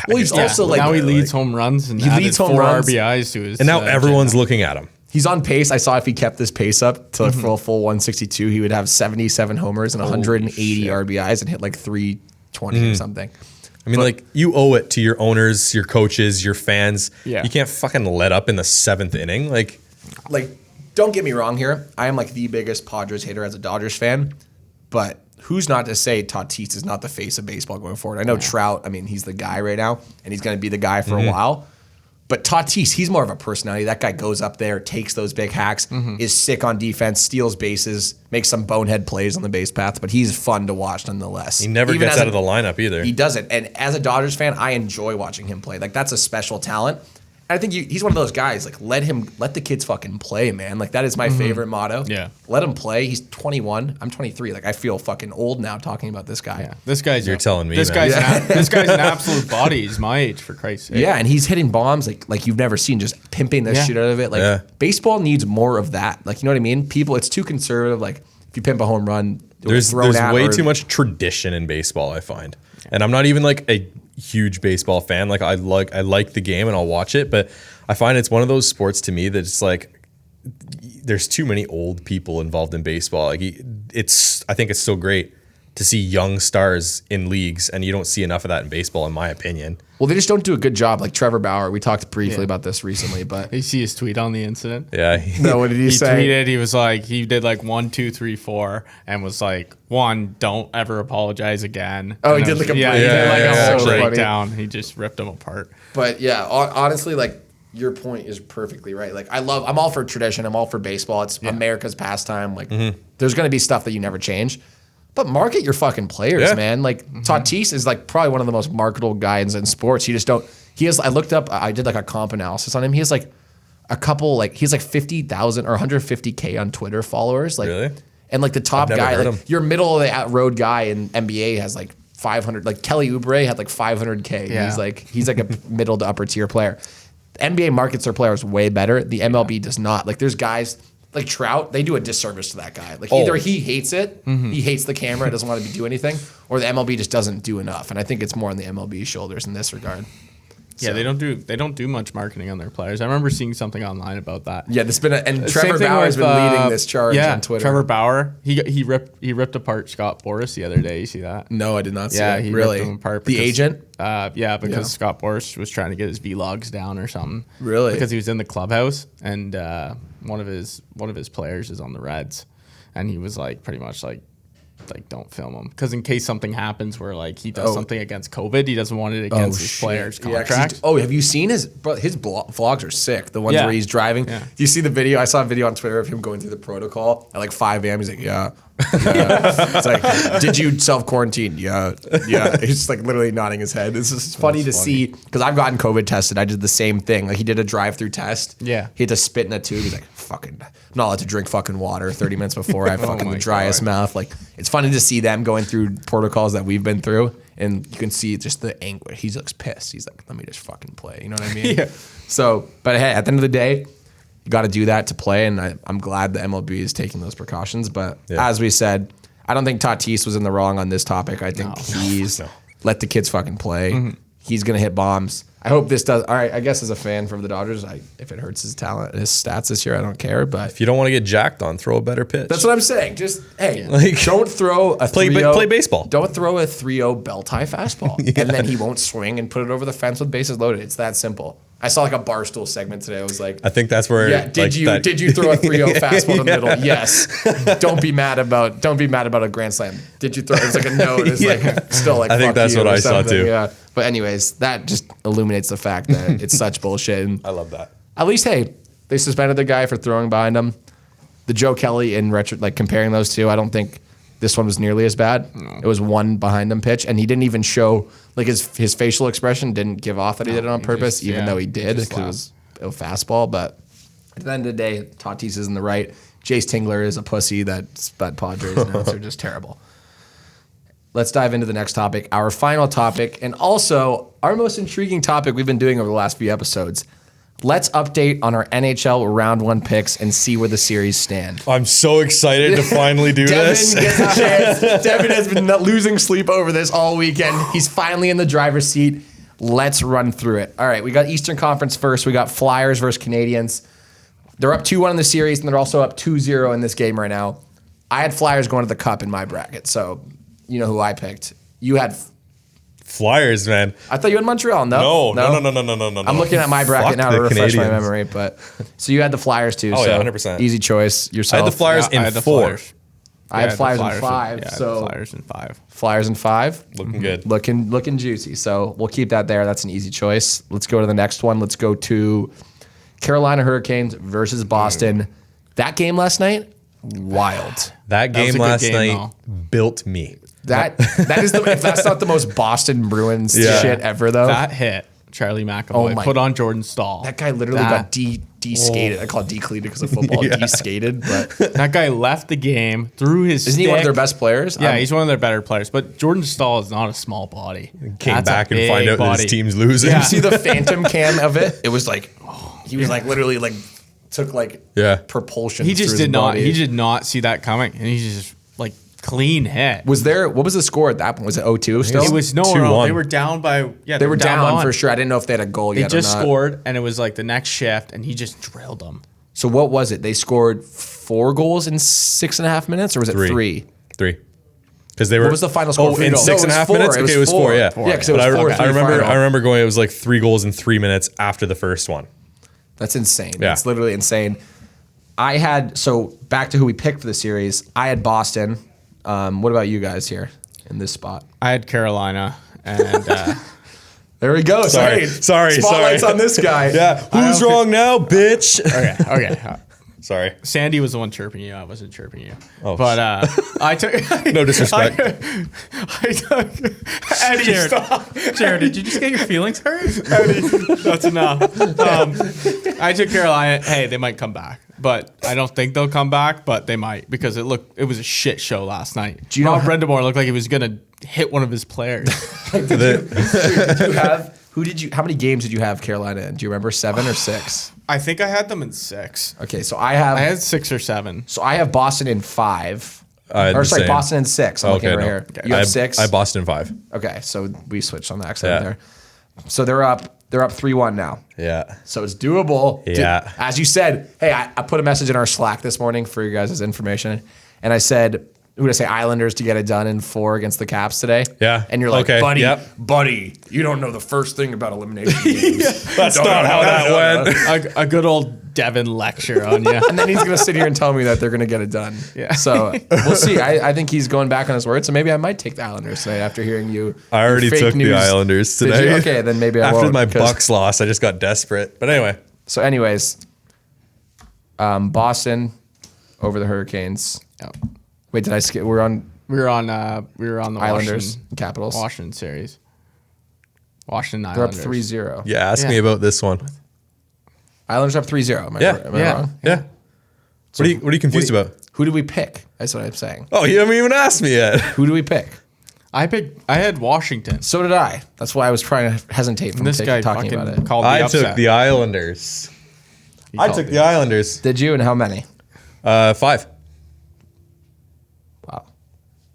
Well, he's also like now he leads home runs and he added leads home 4 runs. RBIs to his. And now everyone's agenda. looking at him. He's on pace. I saw if he kept this pace up to a full 162, he would have 77 homers and 180 RBIs and hit like 320 or something. I mean, like, you owe it to your owners, your coaches, your fans. Yeah. You can't fucking let up in the 7th inning. Like, Don't get me wrong here. I am like the biggest Padres hater as a Dodgers fan, but who's not to say Tatis is not the face of baseball going forward? I know Trout, I mean, he's the guy right now, and he's going to be the guy for a while. But Tatis, he's more of a personality. That guy goes up there, takes those big hacks, is sick on defense, steals bases, makes some bonehead plays on the base paths, but he's fun to watch nonetheless. he never gets out of the lineup either. He doesn't. And as a Dodgers fan, I enjoy watching him play. Like, that's a special talent. I think he's one of those guys. Like, let the kids fucking play, man. Like, that is my favorite motto. Yeah. Let him play. He's 21. I'm 23. Like, I feel fucking old now talking about this guy. Yeah. This guy's You're telling me, this man. guy's this guy's an absolute body. He's my age, for Christ's sake. Yeah, and he's hitting bombs like you've never seen, just pimping the shit out of it. Like, baseball needs more of that. Like, you know what I mean? People, it's too conservative. Like, if you pimp a home run, There's way too much tradition in baseball, I find. And I'm not even like a huge baseball fan. Like I like the game and I'll watch it, but I find it's one of those sports to me that it's like there's too many old people involved in baseball. Like I think it's so great to see young stars in leagues, and you don't see enough of that in baseball, in my opinion. Well, they just don't do a good job. Like Trevor Bauer, we talked briefly about this recently, but You see his tweet on the incident? Yeah. no, what did he He say? tweeted, he was like, he did like 1, 2, 3, 4, and was like, 1, don't ever apologize again. Oh, And he then- did like a yeah, he did like breakdown. a whole So funny. breakdown. He just ripped them apart. But yeah, honestly, like your point is perfectly right. Like I'm all for tradition. I'm all for baseball. It's America's pastime. Like there's going to be stuff that you never change, but market your fucking players, man. Like Tatis is like probably one of the most marketable guys in sports. You just don't. I looked up. I did like a comp analysis on him. He has like a couple. Like he's like 50,000 or 150K on Twitter followers. Like, Really? And like the top never guy, heard like him. your middle of the road guy in NBA has like 500. Like Kelly Oubre had like 500K. Yeah. He's like a middle to upper tier player. The NBA markets their players way better. The MLB does not. Like there's guys like Trout, they do a disservice to that guy. Like either he hates it, he hates the camera, doesn't want to do anything, or the MLB just doesn't do enough. And I think it's more on the MLB's shoulders in this regard. Yeah, they don't do much marketing on their players. I remember seeing something online about that. Yeah, there's been and Same Trevor thing Bauer's with, been leading this charge on Twitter. Trevor Bauer, he ripped apart Scott Boras the other day. You see that? No, I did not see Yeah, it. he Really? ripped him apart. The because- agent? Because Scott Boras was trying to get his vlogs down or something. Really? Because he was in the clubhouse and one of his players is on the Reds, and he was like pretty much like don't film him because in case something happens where like he does something against COVID, he doesn't want it against his player's Yeah, 'cause contract. have you seen his vlogs are sick. The ones Yeah. where he's driving. Yeah. Do you see the video? I saw a video on Twitter of him going through the protocol at like 5 a.m. He's like, yeah. It's like, did you self-quarantine? Yeah. He's just like literally nodding his head. This is funny to see because I've gotten COVID tested. I did the same thing. Like he did a drive-through test. Yeah. He had to spit in a tube. He's like, I'm not allowed to drink fucking water 30 minutes before I have fucking my the driest God. mouth. Like it's funny to see them going through protocols that we've been through. And you can see just the anguish. He looks pissed. He's like, let me just fucking play. You know what I mean? Yeah. So, but hey, at the end of the day, you got to do that to play. And I'm glad the MLB is taking those precautions. But as we said, I don't think Tatis was in the wrong on this topic. I think let the kids fucking play. He's going to hit bombs. I hope this does. All right, I guess as a fan from the Dodgers, if it hurts his talent, his stats this year, I don't care. But If you don't want to get jacked on, throw a better pitch. that's what I'm saying. Just, hey, don't throw a Play 3-0 play baseball. Don't throw a 3-0 belt tie fastball. And then he won't swing and put it over the fence with bases loaded. It's that simple. I saw like a Barstool segment today. I was like, I think that's where. yeah, did you throw a 3-0 fastball in the middle? Yes. Don't be mad about a grand slam. Did you throw it's like a note. It's like still like I think fuck that's you what or I saw something. too. Yeah. But anyways, that just illuminates the fact that it's such bullshit. And I love that. at least, hey, they suspended the guy for throwing behind him. The Joe Kelly in retro, like comparing those two, I don't think this one was nearly as bad. No. It was one behind him pitch, and he didn't even show like his facial expression didn't give off that he did it on purpose, even though he did because it was a fastball. But at the end of the day, Tatis is in the right. Jace Tingler is a pussy. That Padres notes are just terrible. Let's dive into the next topic, our final topic, and also our most intriguing topic we've been doing over the last few episodes. Let's update on our NHL round 1 picks and see where the series stand. I'm so excited to finally do this. Devin gets a chance. Devin has been losing sleep over this all weekend. He's finally in the driver's seat. Let's run through it. All right, we got Eastern Conference first. We got Flyers versus Canadiens. They're up 2-1 in the series, and they're also up 2-0 in this game right now. I had Flyers going to the Cup in my bracket, so you know who I picked. You had Flyers, man. I thought you had Montreal. No. No. I'm looking at my bracket Fuck now to the refresh my Canadiens. memory. But so you had the Flyers too. Oh, so yeah, 100%. Easy choice I yourself. had the Flyers I in had the 4. Flyers. I had the Flyers in Flyers 5. yeah, So Flyers in 5. Flyers in 5. Looking good. Looking juicy. So we'll keep that there. That's an easy choice. Let's go to the next one. Let's go to Carolina Hurricanes versus Boston. That game last night, wild. That was a game good last game, night built me. That is if that's not the most Boston Bruins Yeah. shit ever though. That hit Charlie McAvoy put on Jordan Stahl. That guy literally got de-skated. I call it decleated because of football, de-skated. But that guy left the game, threw his Isn't he one of their best players? Yeah, he's one of their better players. But Jordan Stahl is not a small body. Came back and find out that his team's losing. You see the phantom cam of it? It was like, he was like literally like took like propulsion. He just did not. He did not see that coming, and he just like clean hit. Was there? What was the score at that point? Was it 0-2 still? It was no. 2-1. They were down by. Yeah, they were down for sure. I didn't know if they had a goal yet. They just scored, and it was like the next shift, and he just drilled them. So what was it? They scored 4 goals in 6.5 minutes, or was it 3? 3. Because they were. What was the final score? Oh, in 6.5 minutes. Okay, it was 4. Yeah, yeah. Because it was 4. I remember going. It was like 3 goals in 3 minutes after the first one. That's insane. Yeah. It's literally insane. Back to who we picked for the series. I had Boston. What about you guys here in this spot? I had Carolina, and there we go. Sorry. Spotlight's on this guy. Yeah. Who's wrong now, bitch? Okay. Sorry. Sandy was the one chirping you. I wasn't chirping you. Oh, but I took no disrespect. I took Eddie. Jared, did you just get your feelings hurt? Eddie, that's enough. I took Carolina. Hey, they might come back, but I don't think they'll come back. But they might because it was a shit show last night. Do you know Brendamore looked like he was gonna hit one of his players? How many games did you have Carolina in? Do you remember 7 or 6? I think I had them in 6. Okay, so I had 6 or 7. So I have Boston in 5. Same. Boston in 6. I'm looking right here. Okay. You have 6? I have Boston in 5. Okay, so we switched on the accent there. So they're up 3-1 now. Yeah. So it's doable. Yeah. As you said, hey, I put a message in our Slack this morning for you guys' information, and I said, who did I say? Islanders to get it done in 4 against the Caps today. Yeah. And you're like, buddy, you don't know the first thing about elimination games. That's not how that went. A good old Devin lecture on you. And then he's going to sit here and tell me that they're going to get it done. Yeah. So we'll see. I think he's going back on his word. So maybe I might take the Islanders tonight after hearing you. I already took the Islanders today. Okay, then maybe I won't. After my Bucks loss, I just got desperate. But anyway. So anyways, Boston over the Hurricanes. Oh. Wait, did I skip? We were on the Islanders, Capitals. Washington series. Washington They're Islanders. up 3-0. Yeah, ask me about this one. Islanders up 3-0. Am I wrong? Yeah. So what are you confused about? Who did we pick? That's what I'm saying. Oh, you haven't even asked me yet. Who did we pick? I had Washington. So did I. That's why I was trying to hesitate from This guy talking about it. called the I upset. took the Islanders. I took the Islanders. Did you? And how many? 5. Wow.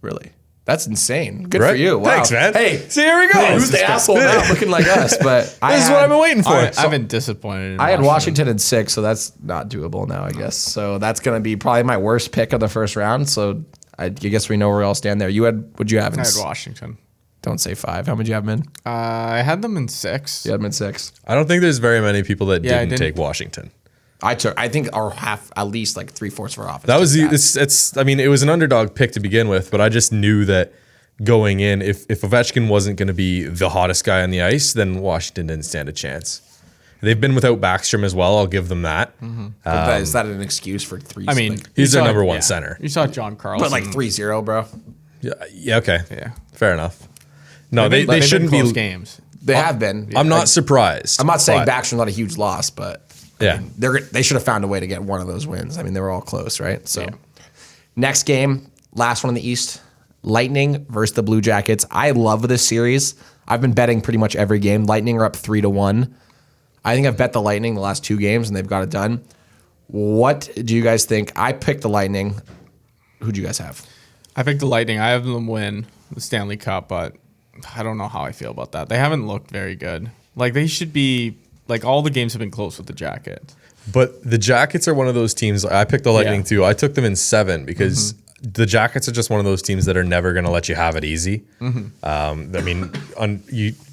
Really? That's insane. Good Right? for you. Wow. Thanks, man. Hey, see, here we go. who's the asshole now looking like us? But This is what I've been waiting for. I've been disappointed in I had Washington in 6, so that's not doable now, I guess. So that's going to be probably my worst pick of the first round. So I guess we know where we all stand there. What'd you have in? I had Washington. Don't say 5. How many did you have them in? I had them in 6. You had them in 6. I don't think there's very many people that didn't take Washington. I think our half, at least like 3/4 of our offense. That was I mean, it was an underdog pick to begin with, but I just knew that going in, if Ovechkin wasn't going to be the hottest guy on the ice, then Washington didn't stand a chance. They've been without Backstrom as well. I'll give them that. But is that an excuse for 3? I mean, he's their number 1 center. You saw John Carlson. But like 3-0, bro. Yeah. Okay. Yeah. Fair enough. No, they they've shouldn't been close be games. They have been. I'm not surprised. I'm not saying Backstrom's not a huge loss, but Yeah. they should have found a way to get one of those wins. I mean, they were all close, right? So next game, last one in the East, Lightning versus the Blue Jackets. I love this series. I've been betting pretty much every game. Lightning are up 3-1. I think I've bet the Lightning the last 2 games, and they've got it done. What do you guys think? I picked the Lightning. Who do you guys have? I picked the Lightning. I have them win the Stanley Cup, but I don't know how I feel about that. They haven't looked very good. Like, they should be, like, all the games have been close with the Jackets. But the Jackets are one of those teams. I picked the Lightning too. I took them in 7 because the Jackets are just one of those teams that are never going to let you have it easy. I mean,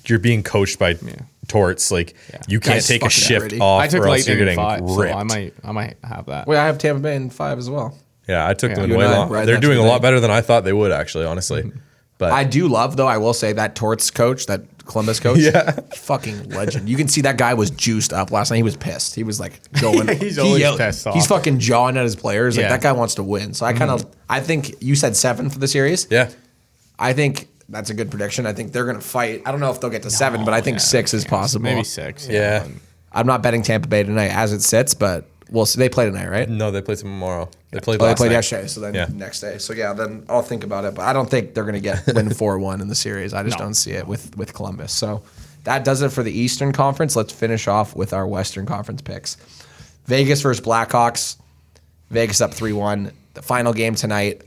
you're being coached by Torts. Like, you can't Guys take a fucking shift ready. off I took or else you're Lightning in getting 5, ripped. so I might have that. Well, I have Tampa Bay in 5 as well. Yeah, I took them in You way and I long. ride They're that doing a today. lot better than I thought they would, actually, honestly. But I do love, though, I will say, that Torts coach, that Columbus coach. Yeah. Fucking legend. You can see that guy was juiced up last night. He was pissed. He was like going. He's always pissed off. He's fucking jawing at his players. Like, Yeah. that guy wants to win. So I think you said 7 for the series. yeah, I think that's a good prediction. I think they're going to fight. I don't know if they'll get to 7, but I think 6 is possible. Maybe 6. Yeah. I'm not betting Tampa Bay tonight as it sits, but we'll see. They play tonight, right? No, they play tomorrow. They played They last played night. yesterday, so then next day. So yeah, then I'll think about it. But I don't think they're going to win 4-1 in the series. I just don't see it with Columbus. So that does it for the Eastern Conference. Let's finish off with our Western Conference picks. Vegas versus Blackhawks. Vegas up 3-1. The final game tonight.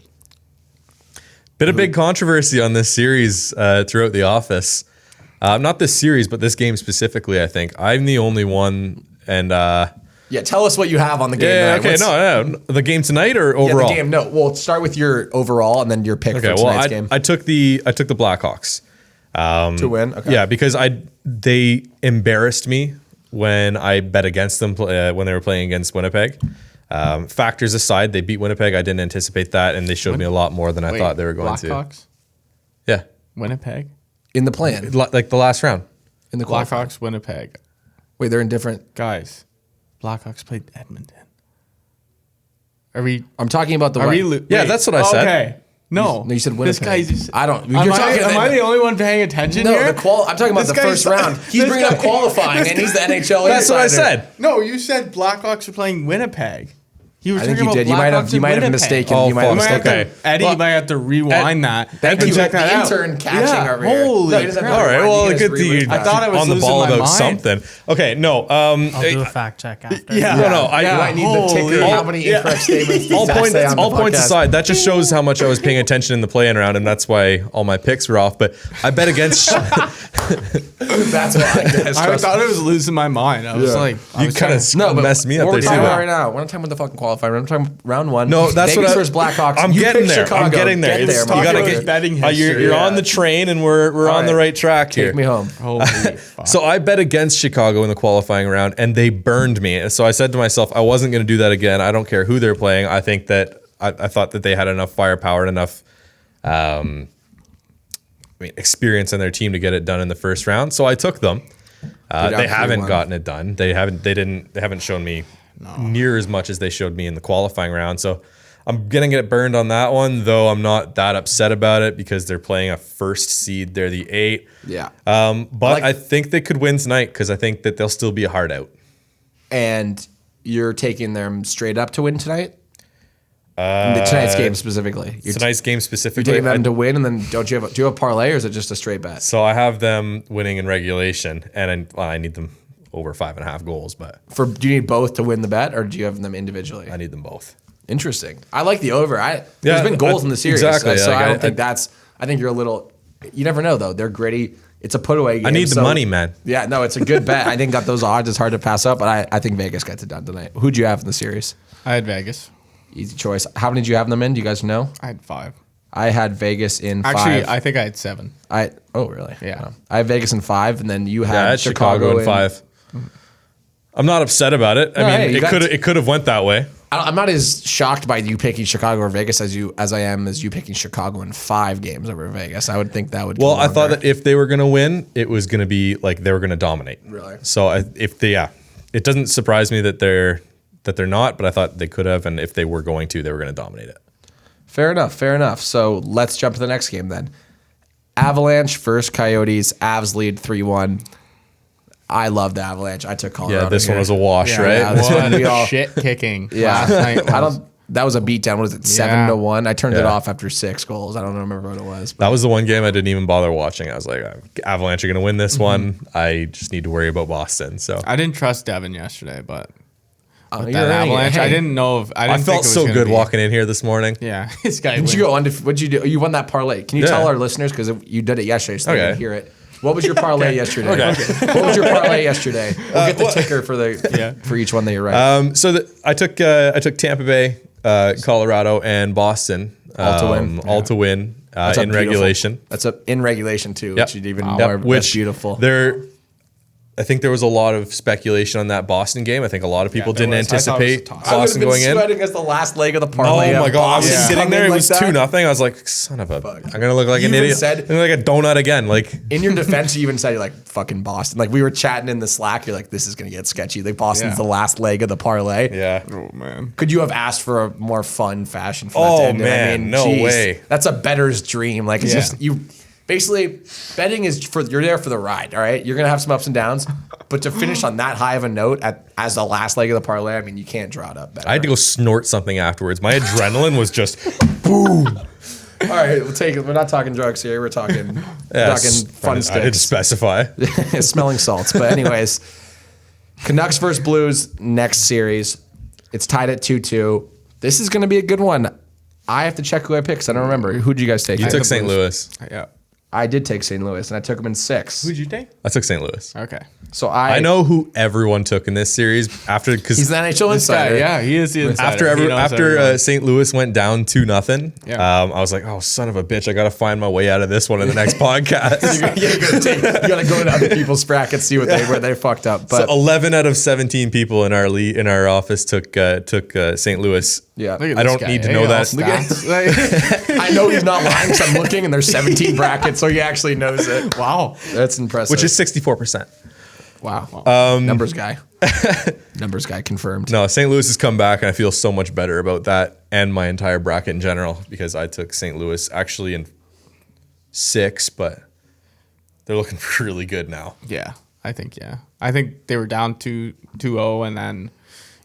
Been a big controversy on this series throughout the office. Not this series, but this game specifically, I think. I'm the only one, and... Yeah, tell us what you have on the game yeah, tonight. okay, no. The game tonight or overall? Yeah, the game, no. Well, start with your overall and then your pick for tonight's game. I took the Blackhawks. To win? Okay. Yeah, because they embarrassed me when I bet against them when they were playing against Winnipeg. Factors aside, they beat Winnipeg. I didn't anticipate that, and they showed me a lot more than I thought they were going to. Blackhawks? Yeah. Winnipeg? In the plan. Like the last round. In the qualifying. Blackhawks, Winnipeg. Wait, they're in different... Guys, Blackhawks played Edmonton. Are we... I'm talking about the... Yeah, that's what I said. Okay. No. No, you said This Winnipeg. guy's... I don't... Am I the only one paying attention No, here? I'm talking about This the guy's- first round. He's this bringing up guy- qualifying, and he's the NHL That's what I insider. said. No, you said Blackhawks are playing Winnipeg. You were I think talking you about did. You might have. Blackhawks You and might have Winnipeg. mistaken. Oh, You might have fuck. mistaken. Okay. Eddie Well, might have to rewind that. Thank and you, check that the out. intern catching over here. Holy No, he doesn't have crap. to All right. rewind. Well, You guys good thing rewind you that. I thought I was on the losing ball my about mind. something. Okay, no. I'll do a fact check after. Yeah. No, I You might need the ticker. Holy- How many incorrect statements? all does that say on the points podcast? aside, that just shows how much I was paying attention in the play-in round, and that's why all my picks were off. But I bet against That's why. I thought I was losing my mind. I was like, I you was kind trying of to- No, but messed me up what there we're too. talking about right now. We're not talking about the fucking qualifying. We're talking round 1. No, that's Vegas what versus Blackhawks. I'm You getting picked there. Chicago. I'm getting there. Get It's- there, you gotta Talking get about betting history. You're on the train, and we're on the right. right track here. Take me home. Holy fuck. So I bet against Chicago in the qualifying round, and they burned me. So I said to myself, I wasn't going to do that again. I don't care who they're playing. I think that I thought that they had enough firepower and enough experience on their team to get it done in the first round. So I took them. They haven't 3-1. gotten it done. They haven't shown me near as much as they showed me in the qualifying round. So I'm gonna get burned on that one, though I'm not that upset about it because they're playing a first seed. They're the 8. Yeah. But I think they could win tonight because I think that they'll still be a hard out. And you're taking them straight up to win tonight? Tonight's game specifically. Tonight's game You're specifically. taking them to win, and then do you have a parlay, or is it just a straight bet? So I have them winning in regulation, and I need them over 5.5 goals, but Do you need both to win the bet, or do you have them individually? I need them both. Interesting. I like the over. There's been goals in the series, exactly, so like, I don't think that's. I think you're a little. You never know though. They're gritty. It's a put away game. I need the money, man. Yeah, no, it's a good bet. I think that those odds is hard to pass up, but I think Vegas gets it done tonight. Who'd you have in the series? I had Vegas. Easy choice. How many did you have them in? Do you guys know? I had 5. I had Vegas in Actually, 5. I think I had 7. Oh really? Yeah. Oh. I have Vegas in 5, and then you had Yeah, I had Chicago in 5. I'm not upset about it. I No, hey, mean, you it could have went that way. I'm not as shocked by you picking Chicago or Vegas as I am as you picking Chicago in 5 games over Vegas. I would think that would. Well, go I thought longer. that if they were going to win, it was going to be like they were going to dominate. Really? So it doesn't surprise me that they're not, but I thought they could have, and if they were going to, they were going to dominate it. Fair enough. Fair enough. So let's jump to the next game then. Avalanche versus Coyotes. Avs lead 3-1. I love the Avalanche. I took Colorado. Yeah, this here. one was a wash, Yeah, right? Yeah, this one we all. Shit kicking. Yeah, Last night I was- don't. That was a beatdown. What was it? 7-1. I turned it Yeah. off after 6 goals. I don't remember what it was. But That was the one game I didn't even bother watching. I was like, Avalanche are going to win this Mm-hmm. one. I just need to worry about Boston. So I didn't trust Devin yesterday, but you're that right. Avalanche, Hey, I didn't know if I I didn't think felt it was so gonna good be- walking in here this morning. Yeah, this guy. Did you go What'd you do? You won that parlay. Can you Yeah. tell our listeners because you did it yesterday, so they Okay. can hear it. What was your parlay yesterday? Okay. What was your parlay yesterday? We'll get the ticker for each one that you're right. So I took Tampa Bay, Colorado, and Boston All to win. all to win That's a in beautiful- regulation. That's in regulation too, Yep. which is even Yep. more. Which That's beautiful. I think there was a lot of speculation on that Boston game. I think a lot of people there didn't was. I thought it was a anticipate toss. Boston going in. sweating as the last leg of the Oh parlay. my god! I was Boston sitting there. It coming was like that. 2-0. I was like, "Son of a!" I'm gonna look like You an even idiot. said- I'm gonna look like a donut again. Like In your defense, you even said you're like fucking Boston. Like we were chatting in the Slack. You're like, this is gonna get sketchy. Like Boston's Yeah. the last leg of the parlay. yeah. Oh man. Could you have asked for a more fun fashion for that Oh, to end? man, no way. That's a bettor's dream. Like it's Yeah. just you. Basically, betting is you're there for the ride, all right? You're going to have some ups and downs, but to finish on that high of a note as the last leg of the parlay, I mean, you can't draw it up better. I had to go snort something afterwards. My adrenaline was just boom. All right, we'll take it. We're not talking drugs here. We're talking, fun sticks. I didn't specify. Smelling salts. But anyways, Canucks versus Blues next series. It's tied at 2-2. This is going to be a good one. I have to check who I picked because I don't remember. Who did you guys take? You took St. Louis. Yeah. I did take St. Louis, and I took them in 6. Who'd you take? I took St. Louis. Okay. So I know who everyone took in this series because he's the NHL insider. Yeah, he is the insider. After St. Louis went down 2-0, Yeah. I was like, oh, son of a bitch, I got to find my way out of this one in the next podcast. You got to go into other people's brackets, see where they fucked up. But So 11 out of 17 people in our office took St. Louis. yeah, I don't need to know that. I know he's not lying because I'm looking, and there's 17 brackets, so he actually knows it. Wow. That's impressive. Which is 64%. Wow. Numbers guy. Numbers guy confirmed. No, St. Louis has come back, and I feel so much better about that and my entire bracket in general because I took St. Louis actually in 6, but they're looking really good now. Yeah, I think they were down 2-0, and then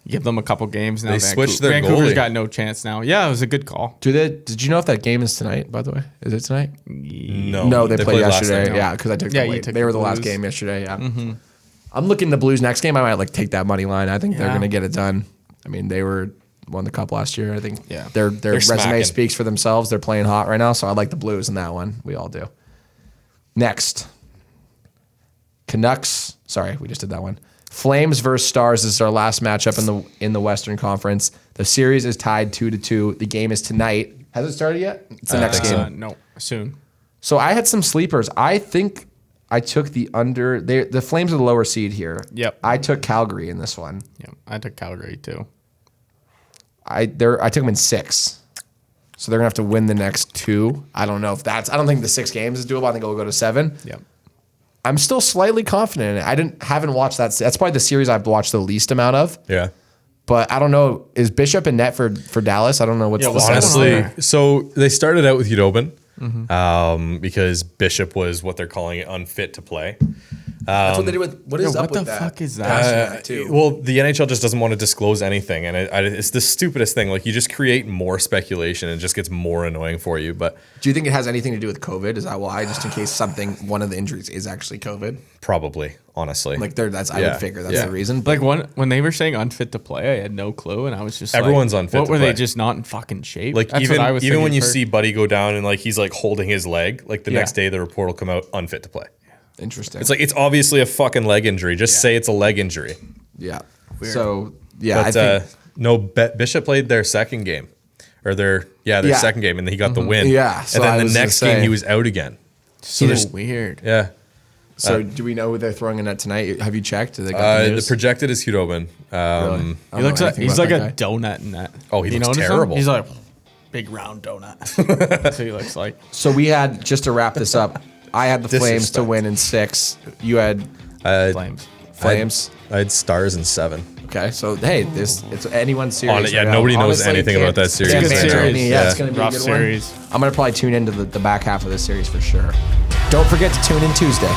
give them a couple games. Now They switched their Vancouver's goalie. got no chance now. Yeah, it was a good call. Did you know if that game is tonight, by the way? Is it tonight? No, They played last yesterday. night. Yeah, because I took them you late. took They the were the last Blues. game yesterday, yeah. I'm looking the Blues next game. I might take that money line. I think they're Yeah. going to get it done. I mean, they won the cup last year. I think Yeah. their resume smacking. speaks for themselves. They're playing hot right now, so I like the Blues in that one. We all do. Next, Canucks. Sorry, we just did that one. Flames versus Stars. This is our last matchup in the Western Conference. The series is tied 2-2. The game is tonight. Has it started yet? It's the next game. No, soon. So I had some sleepers. I think I took the under. The Flames are the lower seed here. Yep. I took Calgary in this one. Yeah, I took Calgary too. I took them in 6. So they're gonna have to win the next 2. I don't know if that's. I don't think the 6 games is doable. I think it'll go to 7. Yep. I'm still slightly confident in it. haven't watched that. That's probably the series I've watched the least amount of. Yeah. But I don't know. Is Bishop in net for Dallas? I don't know what's the status. Honestly, so they started out with Hudobin because Bishop was what they're calling it, unfit to play. That's what they do with. What is Yeah, up what with the that? fuck is that? Well, the NHL just doesn't want to disclose anything, and it's the stupidest thing. Like you just create more speculation, and it just gets more annoying for you. But Do you think it has anything to do with COVID? Is that why? Just in case one of the injuries is actually COVID? probably, honestly, Like I Yeah. would figure that's Yeah. the reason. But Like when they were saying unfit to play, I had no clue, and I was just Everyone's like, unfit What to were play. they just not in fucking shape? like That's even what I was even when thinking you first. see Buddy go down and like he's like holding his leg, like the Yeah. next day the report will come out unfit to play. interesting. It's like it's obviously a fucking leg injury. Just say it's a leg injury. yeah. So yeah, But I think no, Bishop played their second game, or their Yeah. second game, and then he got the win. Yeah, so and I then was the gonna next game say- he was out again. so there's- weird. Yeah, So do we know who they're throwing in at tonight? Have you checked? Did they got the the news? projected is Hudobin. Really? I don't He know looks like anything he's about like that a guy. donut in that. Oh, he You looks notice him? terrible. He's like big round donut. That's what he looks like. So we had, just to wrap this up, I had the Flames to Disrespect. win in 6. You had Flames. Flames. I had Stars in 7. Okay, so hey, it's anyone's series. Yeah, right now. nobody knows Honestly, anything can't- about that series. can't It's a good ban series. me. Yeah. It's going to be Rough a good series. one. I'm going to probably tune into the back half of this series for sure. Don't forget to tune in Tuesday.